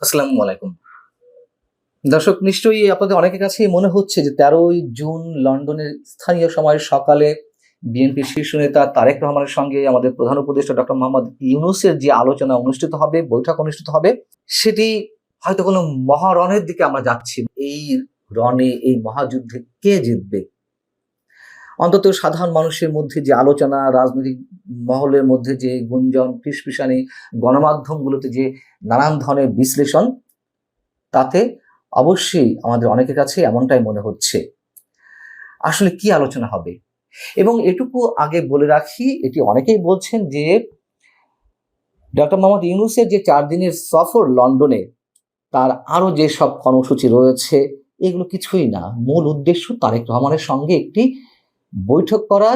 আসসালামু আলাইকুম। দর্শক, নিশ্চয়ই আপনাদের অনেকের কাছেই মনে হচ্ছে যে ১৩ই জুন লন্ডনের স্থানীয় সময় সকালে বিএনপির শীর্ষ নেতা তারেক রহমানের সঙ্গে আমাদের প্রধান উপদেষ্টা ডক্টর মোহাম্মদ ইউনূসের যে আলোচনা অনুষ্ঠিত হবে, বৈঠক অনুষ্ঠিত হবে, সেটি হয়তো কোনো মহারণের দিকে আমরা যাচ্ছি। এই রণে, এই মহাযুদ্ধে কে জিতবে? অন্তত সাধারণ মানুষের মধ্যে যে আলোচনা, রাজনৈতিক মহলের মধ্যে যে গুঞ্জন, ফিসফিসানি, গণমাধ্যমগুলোতে যে নানান ধরনের বিশ্লেষণ, তাতে অবশ্যই আমাদের অনেকের কাছে এমনটাই মনে হচ্ছে। আসলে কি আলোচনা হবে? এবং এটুকু আগে বলে রাখি, এটি অনেকেই বলছেন যে ডক্টর মোহাম্মদ ইউনূসের যে ৪ দিনের সফর লন্ডনে, তার আরো যেসব কর্মসূচি রয়েছে, এগুলো কিছুই না। মূল উদ্দেশ্য তারেক রহমানের সঙ্গে একটি বৈঠক করা,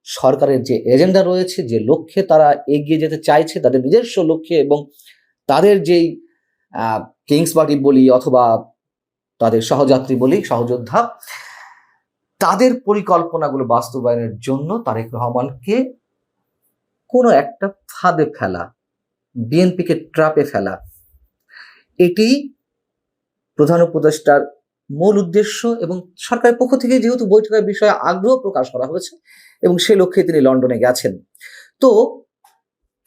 সরকারের যে এজেন্ডা রয়েছে, যে লক্ষ্যে তারা এগিয়ে যেতে চাইছে, তাদের নিজস্ব লক্ষ্যে এবং তাদের যেই কিংস পার্টি বলি অথবা তাদের সহযাত্রী বলি, সহযোদ্ধা, তাদের পরিকল্পনাগুলো বাস্তবায়নের জন্য তারেক রহমানকে কোনো একটা ফাঁদে ফেলা, বিএনপিকে ট্র্যাপে ফেলা, এটি প্রধান উপদেষ্টার মূল উদ্দেশ্য। এবং সরকারের পক্ষ থেকে যেহেতু বৈঠকের বিষয়ে আগ্রহ প্রকাশ করা হয়েছে এবং সে লক্ষ্যে তিনি লন্ডনে গেছেন, তো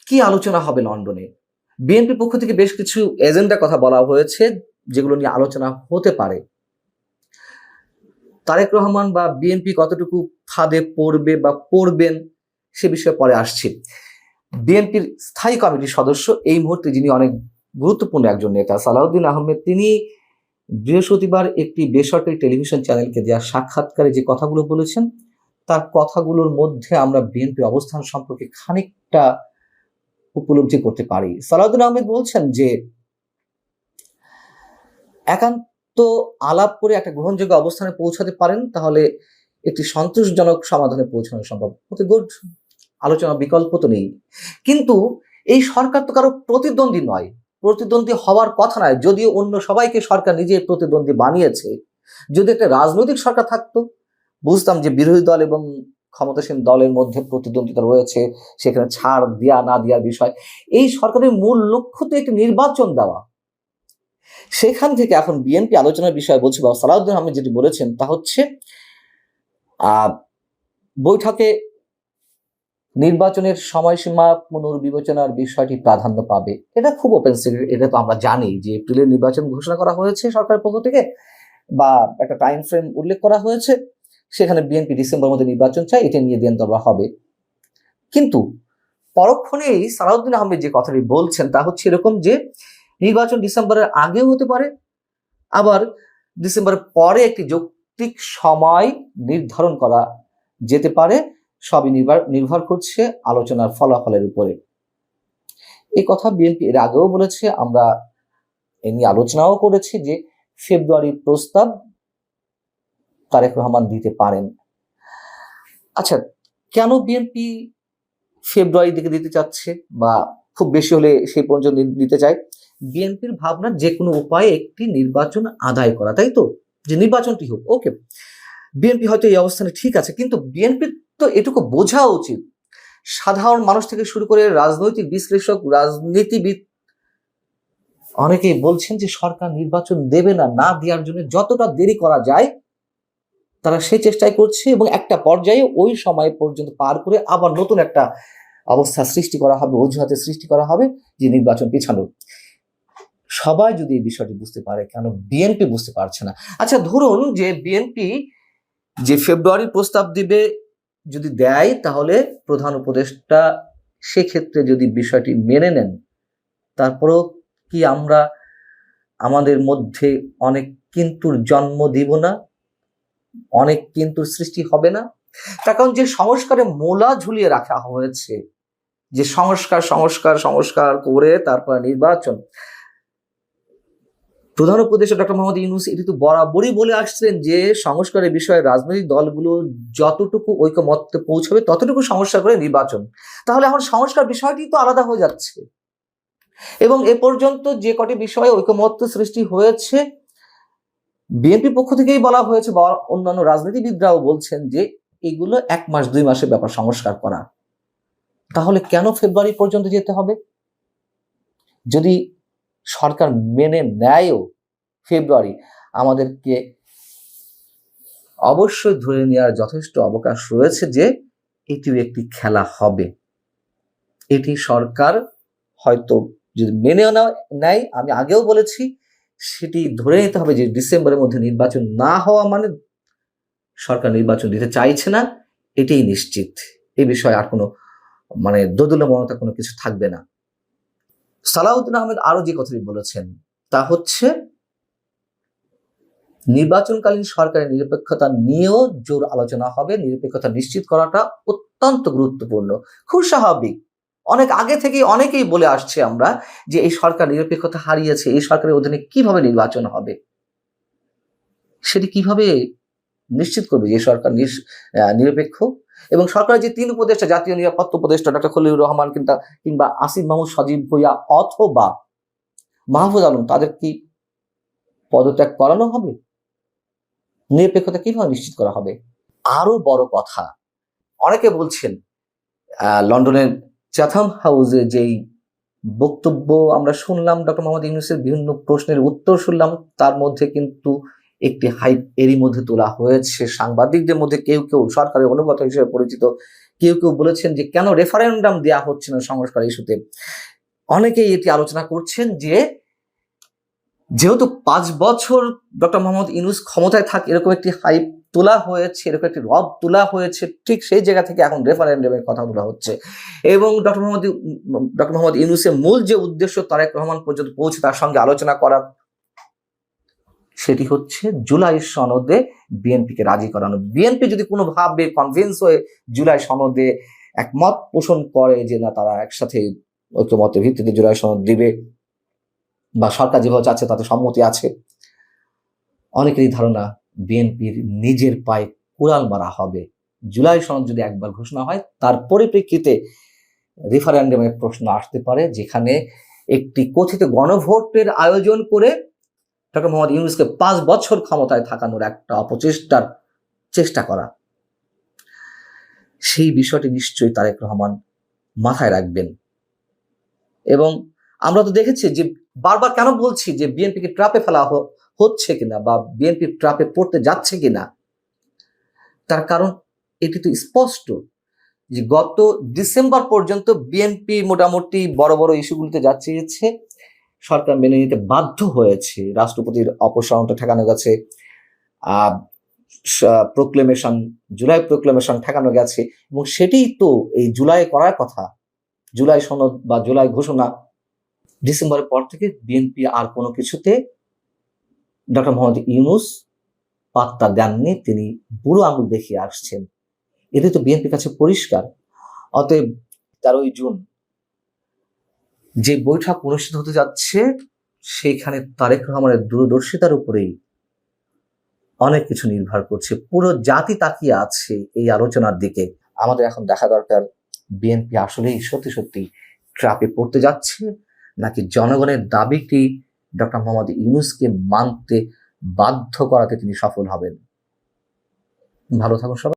কি আলোচনা হবে লন্ডনে? বিএনপির পক্ষ থেকে বেশ কিছু এজেন্ডা কথা বলা হয়েছে, যেগুলো নিয়ে আলোচনা হতে পারে। তারেক রহমান বা বিএনপি কতটুকু ফাঁদে পড়বে বা পড়বেন, সে বিষয়ে পরে আসছি। বিএনপির স্থায়ী কমিটির সদস্য, এই মুহূর্তে যিনি অনেক গুরুত্বপূর্ণ একজন নেতা, সালাউদ্দিন আহমেদ, তিনি বৃহস্পতিবার একটি বেসরকারি টেলিভিশন চ্যানেলকে দেওয়া সাক্ষাৎকারে যে কথাগুলো বলেছেন, তার কথাগুলোর মধ্যে আমরা বিএনপি অবস্থান সম্পর্কে খানিকটা উপলব্ধি করতে পারি। সালাউদ্দিন আহমেদ বলছেন যে একান্ত আলাপ করে একটা গ্রহণযোগ্য অবস্থানে পৌঁছাতে পারেন, তাহলে একটি সন্তোষজনক সমাধানে পৌঁছানো সম্ভব। ওকে, গুড, আলোচনা বিকল্প তো নেই। কিন্তু এই সরকার তো কারো প্রতিদ্বন্দ্বী নয়, প্রতিদ্বন্দ্বী হওয়ার কথা নয়। যদিও অন্য সবাইকে সরকার নিজে প্রতিদ্বন্দ্বী বানিয়েছে, যদি একটা রাজনৈতিক সরকার থাকতো, বুঝতাম যে বিরোধী দল এবং ক্ষমতাসীন দলের মধ্যে প্রতিদ্বন্দ্বিতা রয়েছে, সেখানে ছাড় দেওয়া না দেওয়ার বিষয়। এই সরকারের মূল লক্ষ্য তো একটি নির্বাচন দেওয়া। সেখান থেকে এখন বিএনপি আলোচনার বিষয় বলছে, বা সালাউদ্দিন আহমেদ যেটি বলেছেন, তা হচ্ছে বৈঠকে নির্বাচনের সময়সীমা পুনর্বিবেচনার বিষয়টি প্রাধান্য পাবে। এটা খুব ওপেন সিক্রেট, এটা তো আমরা জানি যে এপ্রিলের নির্বাচন ঘোষণা করা হয়েছে সরকারের পক্ষ থেকে, বা একটা টাইম ফ্রেম উল্লেখ করা হয়েছে, সেখানে বিএনপি ডিসেম্বর মধ্যে নির্বাচন চায়, এটা নিয়ে দেন দরবার হবে। কিন্তু পরক্ষণেই সালাউদ্দিন আহমেদ যে কথাটি বলছেন, তা হচ্ছে এরকম যে নির্বাচন ডিসেম্বরের আগেও হতে পারে, আবার ডিসেম্বরের পরে একটি যৌক্তিক সময় নির্ধারণ করা যেতে পারে। সবই নির্ভর করছে আলোচনার ফলাফলের উপরে। এই কথা বিএনপি এর আগেও বলেছে, আমরা এ নিয়ে আলোচনাও করেছি যে ফেব্রুয়ারির প্রস্তাব তারেক রহমান দিতে পারেন। আচ্ছা, কেন বিএনপি ফেব্রুয়ারির দিকে দিতে চাচ্ছে, বা খুব বেশি হলে সেই পর্যন্ত দিতে চায়? বিএনপির ভাবনা যে কোনো উপায়ে একটি নির্বাচন আদায় করা, তাই তো, যে নির্বাচনটি হোক। ওকে, বিএনপি হয়তো এই অবস্থানে ঠিক আছে, কিন্তু বিএনপির তো এটুকু বোঝা উচিত, সাধারণ মানুষ থেকে শুরু করে রাজনৈতিক বিশ্লেষক, রাজনীতিবিদ অনেকেই বলছেন যে সরকার নির্বাচন দেবে না, না দেওয়ার জন্য যতটা দেরি করা যায় তারা সেই চেষ্টাই করছে, এবং একটা পর্যায়ে ওই সময় পর্যন্ত পার করে আবার নতুন একটা অবস্থা সৃষ্টি করা হবে, অজুহাতে সৃষ্টি করা হবে যে নির্বাচন পিছানো। সবাই যদি এই বিষয়টি বুঝতে পারে, কেন বিএনপি বুঝতে পারছে না? আচ্ছা, ধরুন যে বিএনপি যে ফেব্রুয়ারি প্রস্তাব দিবে, যদি দেয়, তাহলে প্রধান উপদেষ্টা সেক্ষেত্রে যদি বিষয়টি মেনে নেন, তারপরেও কি আমরা আমাদের মধ্যে অনেক কিন্তুর জন্ম দিব না, অনেক কিন্তুর সৃষ্টি হবে না? তার কারণ যে সংস্কারে মোলা ঝুলিয়ে রাখা হয়েছে, যে সংস্কার সংস্কার সংস্কার করে তারপর নির্বাচন, প্রধান উপদেষ্টা ডক্টর মোহাম্মদ ইউনূস এটি তো বরাবরই বলে আসছেন যে সংস্কারের বিষয়ে রাজনৈতিক দলগুলো যতটুকু ঐকমত্যে পৌঁছাবে ততটুকু সংস্কার করে নির্বাচন। তাহলে এখন সংস্কার বিষয়টি তো আলাদা হয়ে যাচ্ছে, এবং এ পর্যন্ত যে কটি বিষয়ে ঐকমত্য সৃষ্টি হয়েছে, বিএনপি পক্ষ থেকেই বলা হয়েছে বা অন্যান্য রাজনীতিবিদরাও বলছেন যে এগুলো 1 মাস 2 মাসের ব্যাপার সংস্কার করা। তাহলে কেন ফেব্রুয়ারি পর্যন্ত যেতে হবে? যদি সরকার মেনে নেয়ও ফেব্রুয়ারি, আমাদেরকে অবশ্যই ধরে নেওয়ার যথেষ্ট অবকাশ রয়েছে যে এটিও একটি খেলা হবে। এটি সরকার হয়তো যদি মেনে নেয়, আমি আগেও বলেছি, সেটি ধরে নিতে হবে যে ডিসেম্বরের মধ্যে নির্বাচন না হওয়া মানে সরকার নির্বাচন দিতে চাইছে না, এটাই নিশ্চিত। এই বিষয়ে আর কোনো দোদুল্যমনতা কোনো কিছু থাকবে না। সালাউদ্দিন আহমেদ আরো যে কথাটি বলেছেন তা হচ্ছে নির্বাচনকালীন সরকারের নিরপেক্ষতা নিয়েও জোর আলোচনা হবে। নিরপেক্ষতা নিশ্চিত করাটা অত্যন্ত গুরুত্বপূর্ণ। খুব স্বাভাবিক, অনেক আগে থেকেই অনেকেই বলে আসছে আমরা যে এই সরকার নিরপেক্ষতা হারিয়েছে, এই সরকারের অধীনে কিভাবে নির্বাচন হবে, সেটি কিভাবে নিশ্চিত করবে যে সরকার নিরপেক্ষ। এবং সরকারের যে 3 উপদেষ্টা, জাতীয় নিরাপত্তা উপদেষ্টা ডক্টর খলিলুর রহমান কিংবা আসিফ মাহমুদ সজীব ভুঁইয়া অথবা মাহফুজ আলম, তাদের কি পদত্যাগ করানো হবে? নিরপেক্ষতা কিভাবে নিশ্চিত করা হবে? আরো বড় কথা, অনেকে বলছেন লন্ডনের চ্যাথাম হাউসে যেই বক্তব্য আমরা শুনলাম, ডক্টর মোহাম্মদ ইউনূসের বিভিন্ন প্রশ্নের উত্তর শুনলাম, তার মধ্যে কিন্তু একটি হাইপ এরই মধ্যে তোলা হয়েছে। সাংবাদিকদের মধ্যে কেউ কেউ, সরকারের অনুগত হিসেবে পরিচিত কেউ কেউ বলেছেন যে কেন রেফারেন্ডাম দেওয়া হচ্ছে না সংস্কার ইস্যুতে। অনেকেই এটি আলোচনা করছেন যে যেহেতু 5 বছর ডক্টর মোহাম্মদ ইউনূস ক্ষমতায় থাকে, এরকম একটি হাইপ তোলা হয়েছে, এরকম একটি রব তোলা হয়েছে, ঠিক সেই জায়গা থেকে এখন রেফারেন্ডামের কথা তোলা হচ্ছে। এবং ডক্টর মোহাম্মদ ইউনূসের মূল যে উদ্দেশ্য তারেক রহমান পর্যন্ত পৌঁছে তার সঙ্গে আলোচনা করা, সেটি হচ্ছে জুলাই সনদে বিএনপিকে রাজি করানো। বিএনপি যদি কোনোভাবে কনভিন্স হয়ে জুলাই সনদে একমত পোষণ করে যে না, তারা একসাথে ঐক্যমতের ভিত্তিতে জুলাই সনদ দিবে, বা সরকার যেভাবে চাচ্ছে তাতে সম্মতি আছে, অনেকেরই ধারণা বিএনপির নিজের পায়ে কুড়াল মারা হবে। জুলাই সনদ যদি একবার ঘোষণা হয়, তার পরিপ্রেক্ষিতে রেফারেন্ডামের প্রশ্ন আসতে পারে, যেখানে একটি কথিত গণভোটের আয়োজন করে ডক্টর মোহাম্মদ ইউনূসকে 5 বছর ক্ষমতায় থাকানোর একটা অপচেষ্টার চেষ্টা করা। সেই বিষয়টি নিশ্চয়ই তারেক রহমান মাথায় রাখবেন। এবং আমরা তো দেখেছি যে বারবার কেন বলছি যে বিএনপিকে ট্র্যাপে ফেলা হচ্ছে কিনা বা বিএনপি ট্র্যাপে পড়তে যাচ্ছে কিনা, তার কারণ এটি তো স্পষ্ট যে গত ডিসেম্বর পর্যন্ত বিএনপি মোটামুটি বড় বড় ইস্যুগুলিতে যা চেয়েছে সরকার মেনে নিতে বাধ্য হয়েছে। রাষ্ট্রপতির অপসারণটা ঠেকানো গেছে, প্রোক্লেমেশন, জুলাই প্রোক্লেমেশন ঠেকানো গেছে, এবং সেটাই তো এই জুলাই করার কথা। জুলাই সনদ বা জুলাই ঘোষণা, ডিসেম্বরের পর থেকে বিএনপি আর কোনো কিছুতে ডক্টর মোহাম্মদ ইউনূস পাত্তা দেননি, তিনি বুড়ো আঙুল দেখিয়ে আসছেন। এতে তো বিএনপির কাছে পরিষ্কার। অতএব 13ই জুন যে বৈঠক অনুষ্ঠিত হতে যাচ্ছে, সেখানে তারেক রহমানের দূরদর্শিতার উপরেই অনেক কিছু নির্ভর করছে। পুরো জাতি তাকিয়ে আছে এই আলোচনার দিকে। আমাদের এখন দেখা দরকার বিএনপি আসলেই সত্যি সত্যি ট্র্যাপে পড়তে যাচ্ছে, নাকি জনগণের দাবিটি ডক্টর মোহাম্মদ ইউনূসকে মানতে বাধ্য করাতে তিনি সফল হবেন। ভালো থাকুন সবাই।